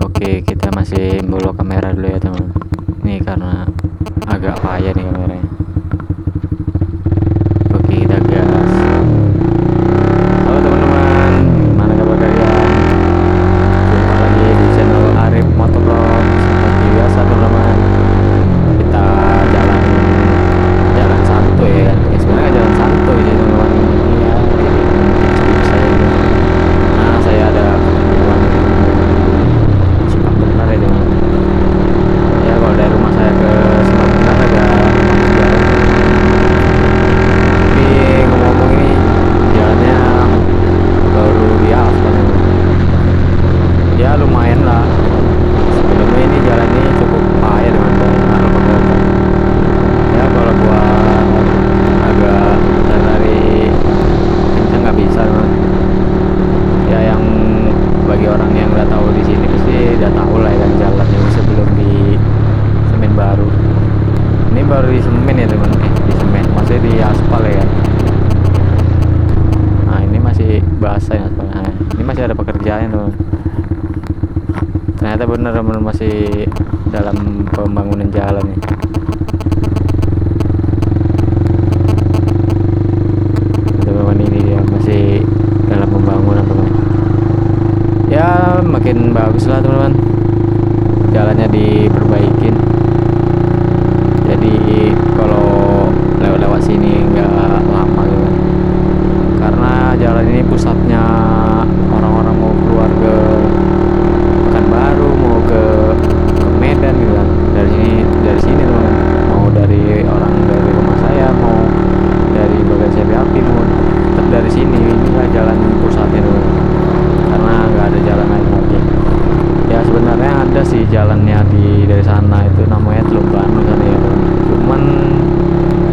Oke, kita masih bawa kamera dulu ya teman. Nih karena agak payah nih kameranya. Oke, kita gas. Halo teman-teman, gimana kabar kalian? Jumpa lagi di channel Arif Motovlog. Seperti biasa teman-teman, kita jalan santuy ya. Ya sebenarnya jalan santuy sih teman-teman. Ya, jadi tips-tips saya ini. Nah, saya ada keperluan Simpang Benar ya teman. Ya kalau dari rumah saya ke Simpang Benar agak lumayan jauh. Tapi ngomong-ngomong ini jalannya baru di aspal ya. Ya lumayan lah. Sebelumnya ini jalan ini cukup payah dengan banyak lubang-lubang. Ya kalau buat agak lari kencang nggak bisa teman. Ya yang bagi orang yang udah tahu di sini pasti udah tahu lah ya kan jalan yang sebelum di semen baru. Ini baru di semen ya teman, di semen, maksudnya di aspal ya kan. Nah ini masih basah ya aspal. Nah, ini masih ada pekerjaan teman. Ternyata bener teman, masih dalam pembangunan jalan nih. Teman ini dia masih dalam pembangunan teman. Ya makin bagus lah teman-teman, jalannya diperbaikin. Jadi kalau lewat sini nggak lama gitu kan. Karena jalan ini pusatnya orang-orang mau keluar ke Pekanbaru, mau ke Medan gitu kan. Dari sini teman, mau dari orang dari rumah saya, mau dari Bagasi Api, mau tetap dari sini. Inilah jalan pusatnya teman, karena nggak ada jalan lain lagi. Ya sebenarnya ada sih jalannya dari sana, itu namanya Teluk Banu sana ya teman. Cuman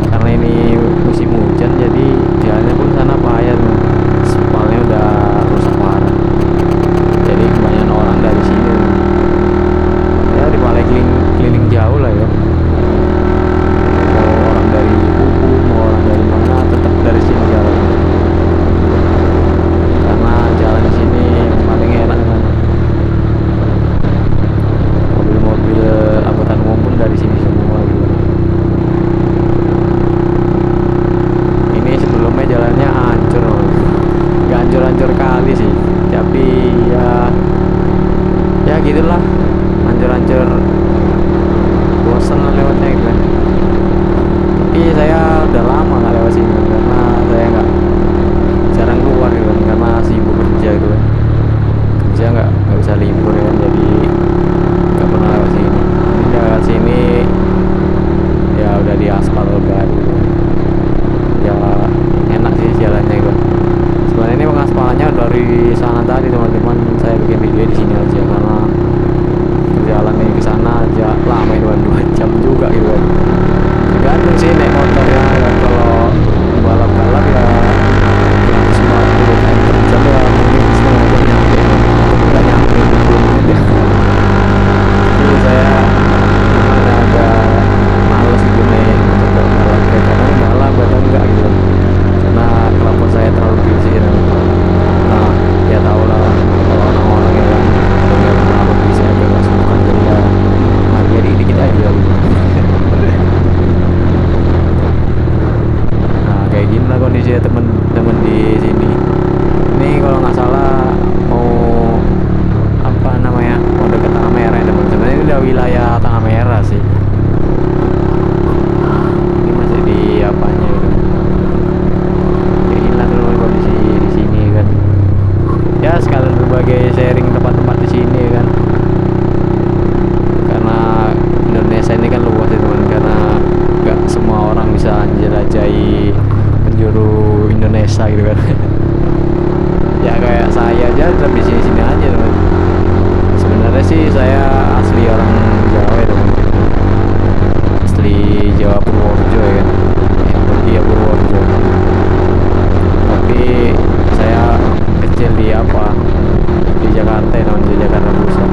karena ini musim hujan jadi jalannya pun sana payah teman. Aspalnya udah rusak parah. Jadi kebanyakan orang dari sini ya dibalik keliling jauh lah ya. Mau orang dari Kubu, mau orang dari mana, tetap dari sini jalan. Karena jalan di sini yang paling enak kan. Mobil-mobil angkutan umum pun dari sini semua gitu. Ini sebelumnya jalannya hancur, nggak hancur-hancur kali sih, tapi ya gitulah, hancur-hancur, bosan lah lewatnya gitu kan. Tapi saya udah lama nggak lewat sini karena saya nggak jarang keluar gitu kan, karena sibuk kerja gitu kan. Kerja nggak bisa libur ya, jadi nggak pernah lewat sini. Ini lewat sini ya udah di aspal baru. Ya enak sih jalannya gitu. Sebenarnya ini pengaspalannya dari sana tadi teman-teman, saya bikin video di sini aja karena jalan ini ke sana aja lama itu kan, 2 jam juga gitu kan. Tergantung sih naik motor ya, kalau balap-balap ya 150 km per jam ya mungkin setengah jam nyampe, nggak nyampe 20 menit ya. Jadi saya agak males gitu naik motor balap, kayak kadang balap kadang enggak gitu karena kelapa saya terlalu busy gitu. Nah ya tau lah kalau orang-orang yang dengan terlalu busy agak nggak suka, jadi ya harga dikit aja gitu. Nah kayak gini lah kondisinya temen-temen di sini. Ini kalau nggak salah mau apa namanya, mau deket Tangga Merah ya teman-teman. Ini udah wilayah Tangga Merah sih. Ini masih di apanya gitu. Kayak gini lah teman kondisi di sini kan. Ya sekalian berbagai sharing tempat-tempat di sini kan. Karena Indonesia ini kan luas ya teman, karena nggak semua orang bisa jelajahi penjuru Indonesia gitu kan. Ya kayak saya aja tetap di sini-sini aja teman. Sebenarnya sih saya asli orang Jawa ya teman, asli Jawa Purworejo ya kan. Iya Purworejo. Tapi saya kecil di di Jakarta ya teman, di Jakarta Pusat.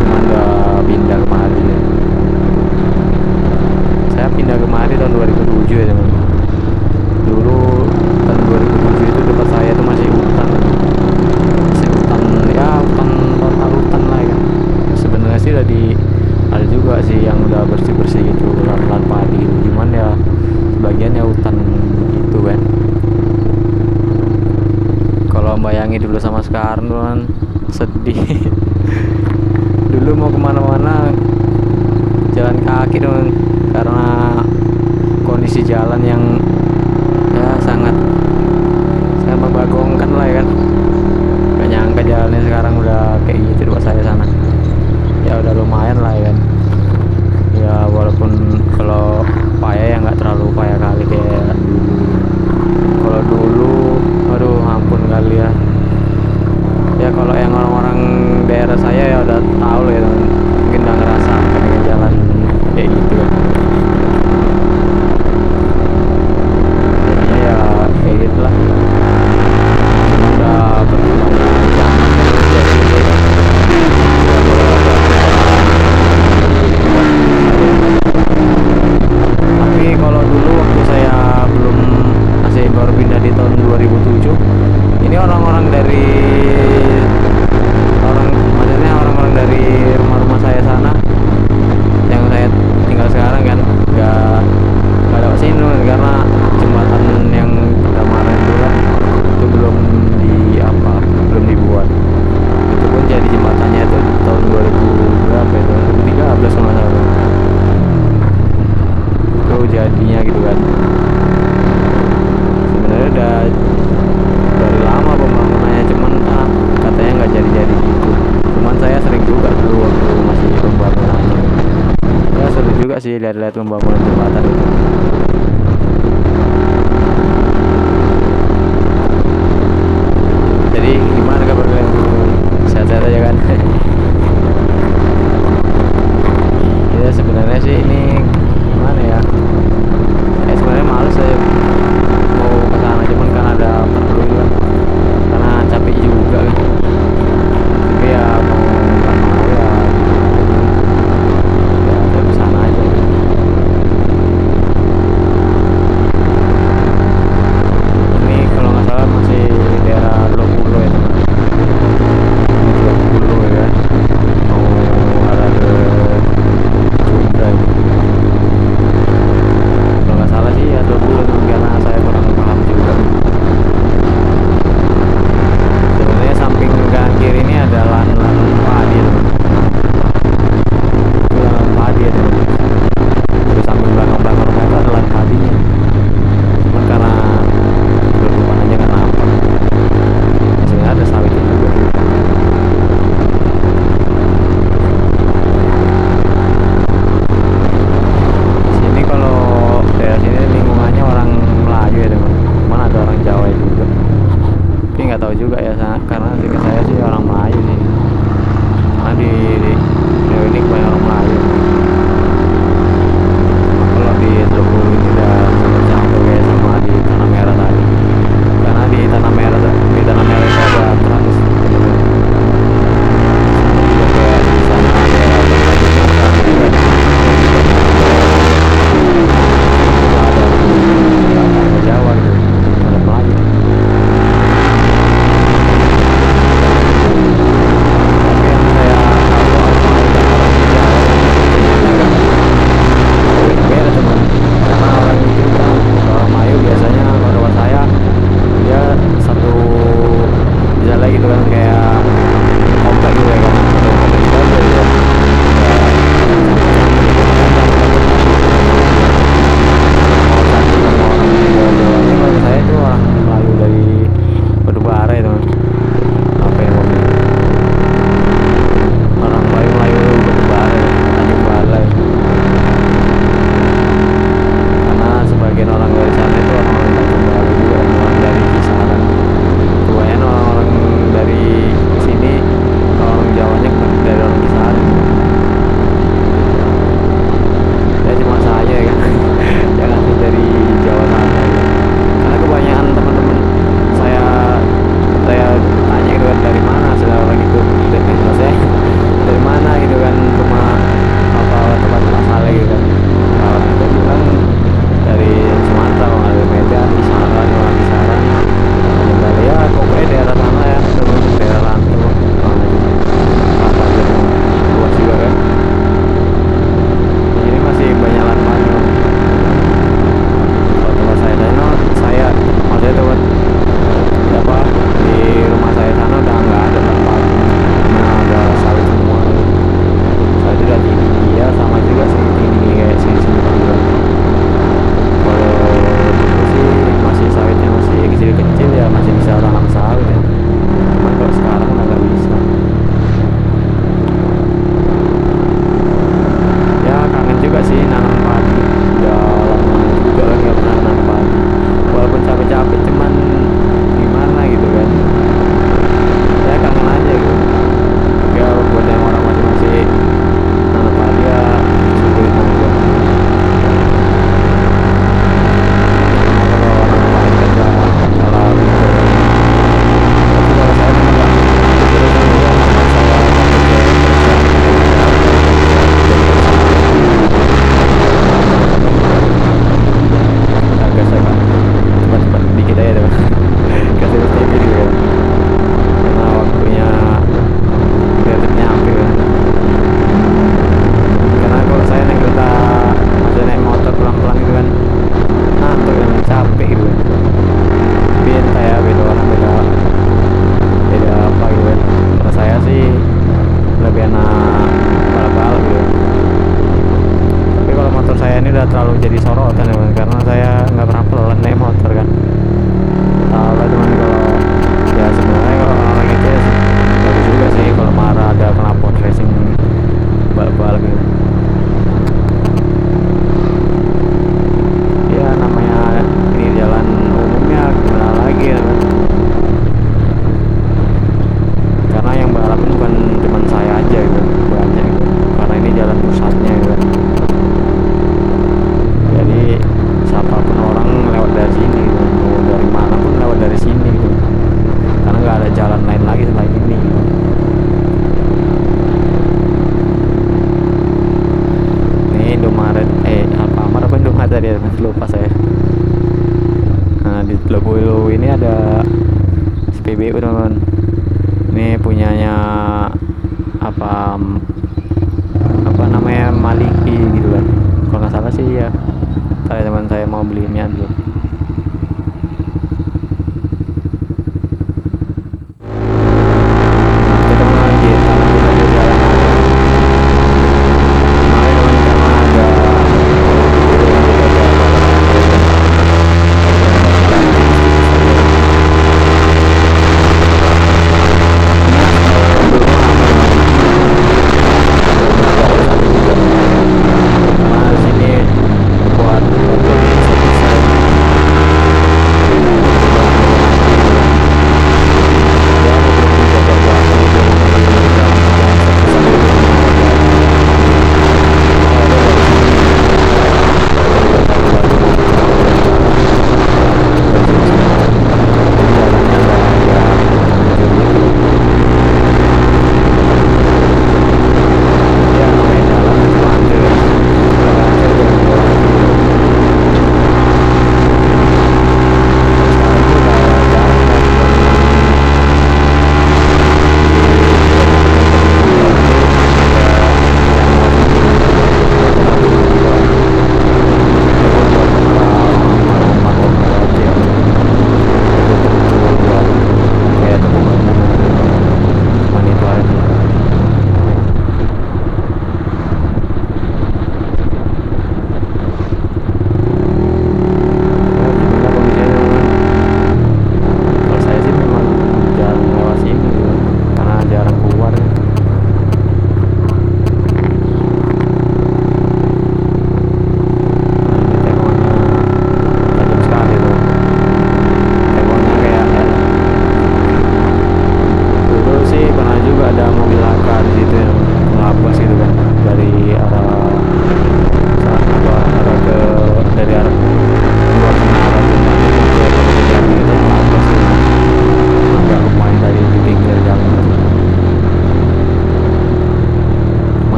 Cuman udah pindah kemari ya. Saya pindah kemari tahun 2007 ya teman. Dulu tahun 2007 itu dekat saya itu masih hutan ya, hutan total dulu sama sekarang tuh kan sedih. Dulu mau kemana-mana jalan kaki tuh karena kondisi jalan yang ya sangat membagongkan lah ya kan. Gak nyangka jalannya sekarang udah kayak gitu di saya sana. Ya udah lumayan lah ya kan. Ya walaupun kalau payah ya nggak terlalu payah kali kayak dulu. Kalau dulu aduh ampun kali ya. Ya kalau yang orang-orang daerah saya ya udah tahu lah ya teman, mungkin udah ngerasa dengan jalan kayak gitu kan. Jadinya ya kayak gitulah, udah berkembangnya zaman jadi ya mulai agak tapi kalau dulu waktu saya belum masih baru pindah di tahun 2007, ini orang-orang dari maksudnya orang-orang dari rumah-rumah saya sana yang saya tinggal sekarang kan nggak lewat sini karena jembatan yang kemarin itu kan itu belum dibuat. Itu pun jadi jembatannya itu tahun 2000 berapa itu 2013 kalau nggak salah itu jadinya gitu kan. Sebenarnya udah dari lama pembangunannya, cuman katanya nggak jadi gitu. Cuman saya sering juga dulu waktu masih pembangunannya, ya seru juga sih lihat-lihat pembangunan jembatan itu. Jadi gimana kabar kalian? Sehat-sehat aja kan? Ya sebenarnya sih ini gimana ya, sebenarnya males saya mau ke sana, cuman kan ada perlu kan karena capek juga kan. Tapi ya mau nggak mau ya dari sana aja. Ini kalau nggak salah masih daerah Lokulo ya teman, Lokulo ya, mau arah ke Sunda ini. Kalau nggak salah sih ya Lokulo karena saya kurang paham juga. Sebenarnya samping kanan kiri ini ada lahan padi teman. Itu lahan padi ya teman. Terus samping belakang rumah itu ada lahan padinya. Cuman karena berhubungan aja karena apa? Sebenarnya ada sawitnya juga. Sini kalau daerah sini lingkungannya orang Melayu ya teman. Cuman ada orang Jawa juga. Tapi nggak tahu juga ya karena jika saya sih orang Melayu sih. Karena di ini banyak orang Melayu. Kalau di Teluk Bulu ini udah campur kayak sama di Tanah Merah tadi. Karena di Tanah Merah itu ada trans. Juga kayak di sana daerah Tanjung juga. Ada Jawa gitu, ada Melayu. Tapi yang saya tahu orang Melayu dan orang Jawa beda teman. punyanya apa apa namanya Maliki gitu kan, kalau nggak salah sih ya. Saya teman saya mau beli mie dulu. Kita mau lanjut aja jalan aja. Kemarin teman karena ada sini buat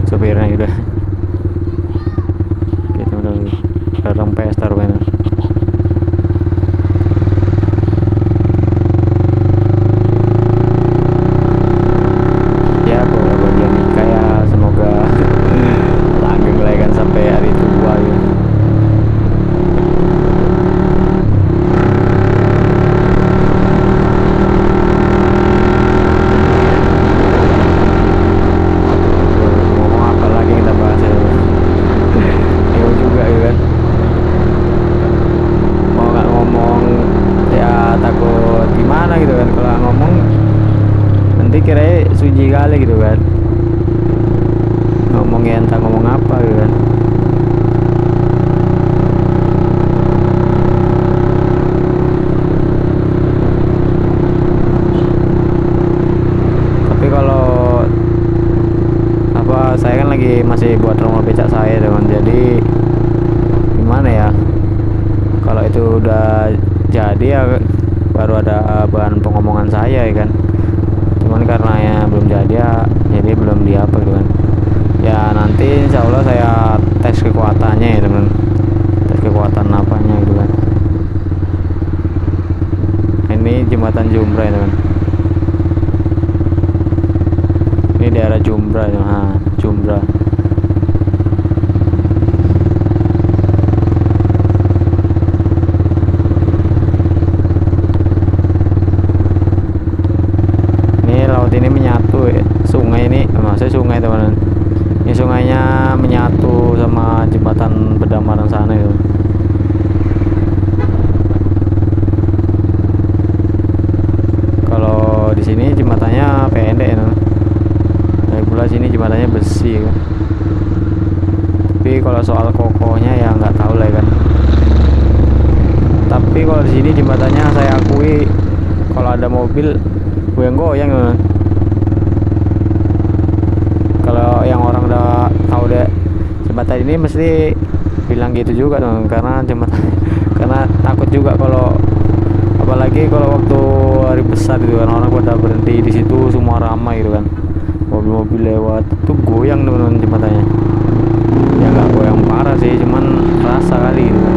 supirnya udah kita udah datang pesta rupanya. Ya kalau bagian nikah ya semoga langgeng lah kan sampai hari tua ya. Kira suji kali gitu kan, ngomongnya entah ngomong apa gitu kan. Tapi kalau apa, saya kan lagi masih buat rumah becak saya teman, jadi gimana ya, kalau itu udah jadi ya baru ada bahan pengomongan saya ya kan. Cuman karena ya belum jadi ya, jadi belum diapa gitu kan. Ya nanti insya Allah saya tes kekuatannya ya teman, tes kekuatan apanya gitu kan. Ini jembatan Jumbra ya teman, ini daerah Jumbra ya, Jumbra. Ini menyatu sungai ini, maksudnya sungai teman, ini sungainya menyatu sama jembatan Bedamaran sana itu. Kalau di sini jembatannya pendek ya, dari pula sini jembatannya besi kan. Tapi kalau soal kokohnya ya nggak tahu lah kan. Tapi kalau di sini jembatannya saya akui kalau ada mobil goyang-goyang teman. Kalau yang orang udah tahu deh jembatan ini mesti bilang gitu juga dong, karena jembatan karena takut juga kalau apalagi kalau waktu hari besar gitu kan, orang pada berhenti di situ semua ramai gitu kan, mobil-mobil lewat tuh goyang teman-teman jembatannya. Ya nggak goyang parah sih, cuman rasa kali gitu kan.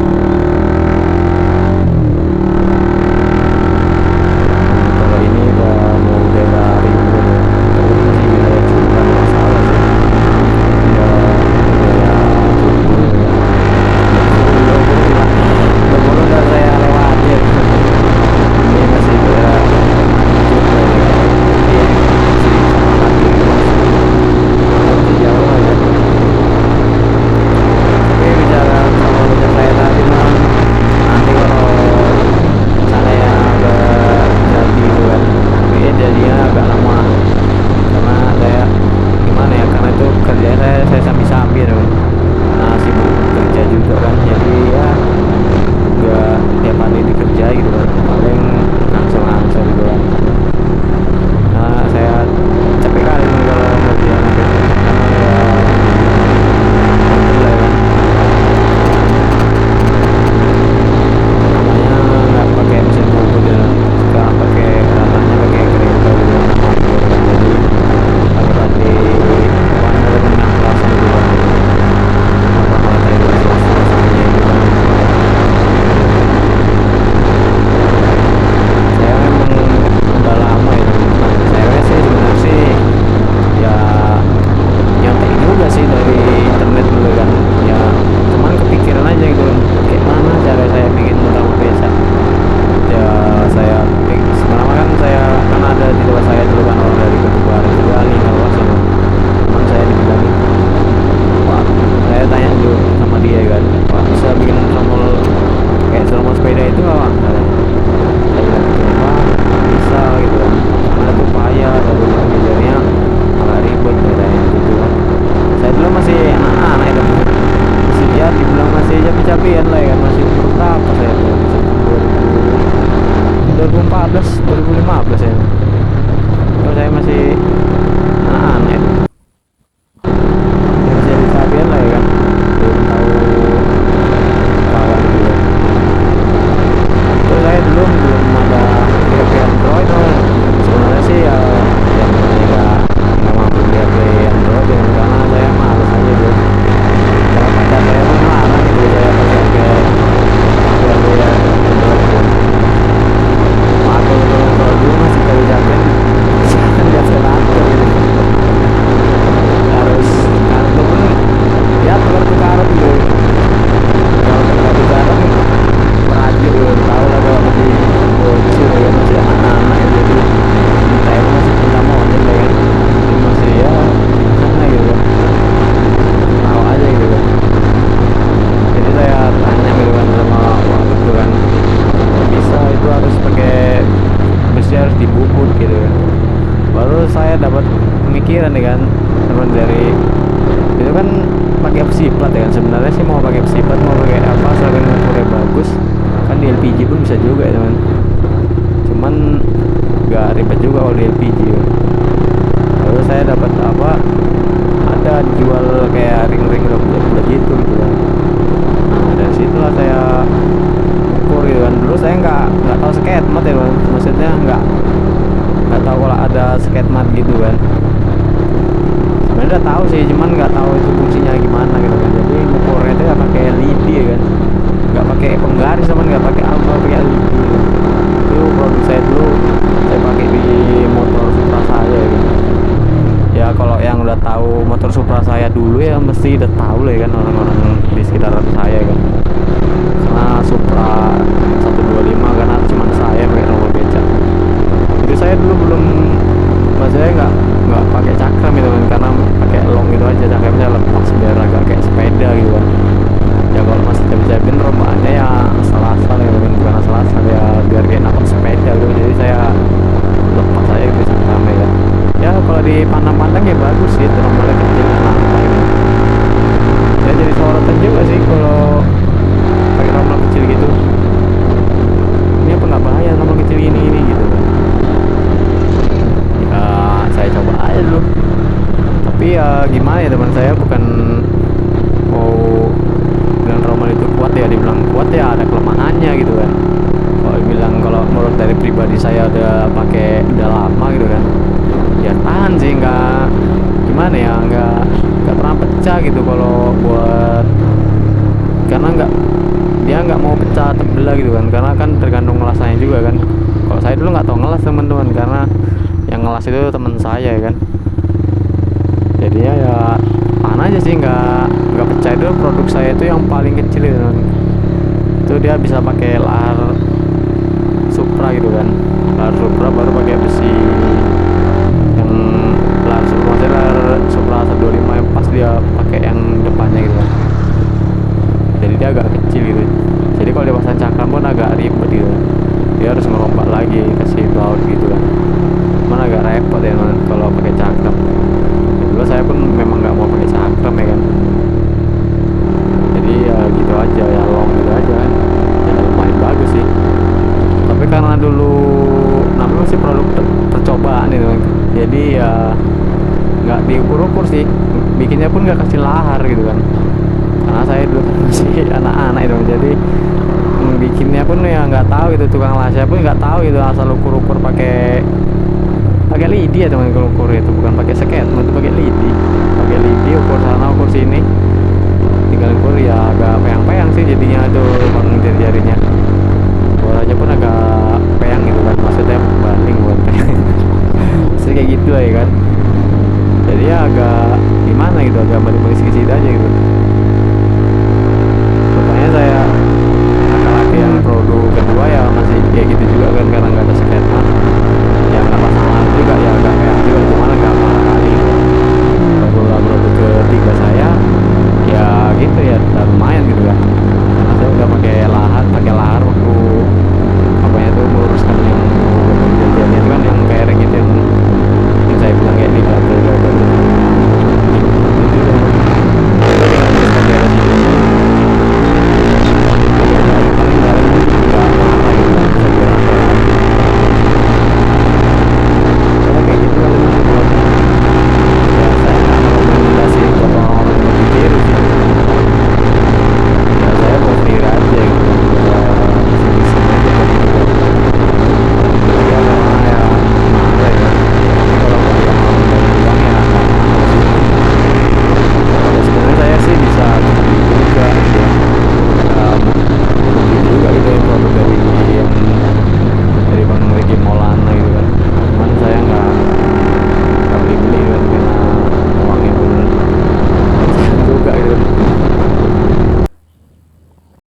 2015 ya. Kalau saya masih anak-anak itu. Ya masih di cabean lah ya kan. Belum tahu apa gitu ya. Terus saya dulu belum ada HP Android tuh. Sebenarnya sih ya yang nggak mampu beli HP Android ya, karena saya malas aja gitu. Kalau pacar saya pun larang gitu saya pakai HP Android. Aku kalau dulu masih kali jamin kan nggak senator gitu, harus kartu pun ya kartu kartu gitu. Kalau kartu kartu merajuk gitu, tahu lah kalau masih bocil ya, masih anak-anak ya, jadi cinta itu masih cinta monyet ya kan, jadi masih ya sana gitu kan, tahu aja gitu kan. Jadi saya tanya gitu kan sama waktu itu kan, bisa itu harus pakai besi, harus dibubut gitu kan. Baru saya dapat pemikiran nih kan teman, dari itu kan pakai besi plat ya kan. Sebenarnya sih mau pakai besi plat mau pakai apa asalkan ukurnya bagus kan, di LPG pun bisa juga ya teman, cuman gak ribet juga kalau di LPG ya. Lalu saya dapat apa, ada jual kayak ring-ring bulat gitu gitu kan. Nah dari situlah saya ukur gitu kan. Dulu saya nggak tahu sketmat ya bang, maksudnya nggak tahu kalau ada sketmat gitu kan. Sebenarnya udah tahu sih, cuman nggak tahu itu fungsinya gimana gitu kan. Jadi ukurnya itu nggak pakai lidi ya kan, nggak pakai penggaris, cuman nggak pakai alfa, pakai lidi gitu. Itu produk saya dulu, saya pakai di motor Supra saya gitu. Ya kalau yang udah tahu motor Supra saya dulu ya mesti udah tahu lah ya kan, orang-orang di sekitar saya kan. Karena Supra 125 karena cuma saya pakai nomor becak. Jadi saya dulu belum, maksudnya nggak pakai cakram gitu kan, karena pakai long gitu aja, cakramnya lepas biar agak kayak sepeda gitu kan. Ya kalau masih cabin rombaannya ya asal-asal gitu kan, bukan asal-asal ya, biar kayak napak sepeda gitu. Jadi saya lepas aja gitu cakramnya kan. Ya kalau dipandang-pandang ya bagus sih, trombolnya kecil kenapa gitu. Ya jadi sorotan juga sih kalau pakai trombol kecil gitu. Ini apa nggak bahaya trombol kecil ini gitu kan. Ya saya coba aja dulu. Tapi ya gimana ya teman, saya bukan mau bilang trombol itu kuat ya, dibilang kuat ya ada kelemahannya gitu kan. Kalau bilang, kalau menurut dari pribadi saya udah pakai udah lama gitu kan, ya tahan sih, nggak gimana ya, nggak pernah pecah gitu kalau buat, karena dia nggak mau pecah terbelah gitu kan, karena kan tergantung ngelasnya juga kan. Kalau saya dulu nggak tahu ngelas teman-teman, karena yang ngelas itu teman saya ya kan. Jadinya ya tahan aja sih, nggak pecah. Itu produk saya itu yang paling kecil gitu kan. Itu dia bisa pakai lahar Supra gitu kan, lahar Supra baru pakai besi yang lahar Supra, maksudnya lahar Supra 125 yang pas dia pakai yang depannya gitu kan. Jadi dia agak kecil gitu, jadi kalau dipasang cakram pun agak ribet gitu, dia harus ngerombak lagi, kasih baut gitu kan. Cuman agak repot ya man, kalau pakai cakram. Dulu saya pun memang nggak mau pakai cakram ya kan, jadi ya gitu aja ya, long gitu aja kan. Ya lumayan bagus sih, tapi karena dulu namanya masih produk percobaan itu kan, jadi ya nggak diukur-ukur sih, bikinnya pun nggak kasih lahar gitu kan. Karena saya dulu kan masih anak-anak itu, jadi bikinnya pun ya nggak tahu itu, tukang lasnya pun nggak tahu itu, asal ukur-ukur pakai lidi ya teman. Kalau ukur itu bukan pakai seket, itu pakai lidi, ukur sana ukur sini, tinggal ukur ya agak peyang-peyang sih jadinya tuh bang jari-jarinya.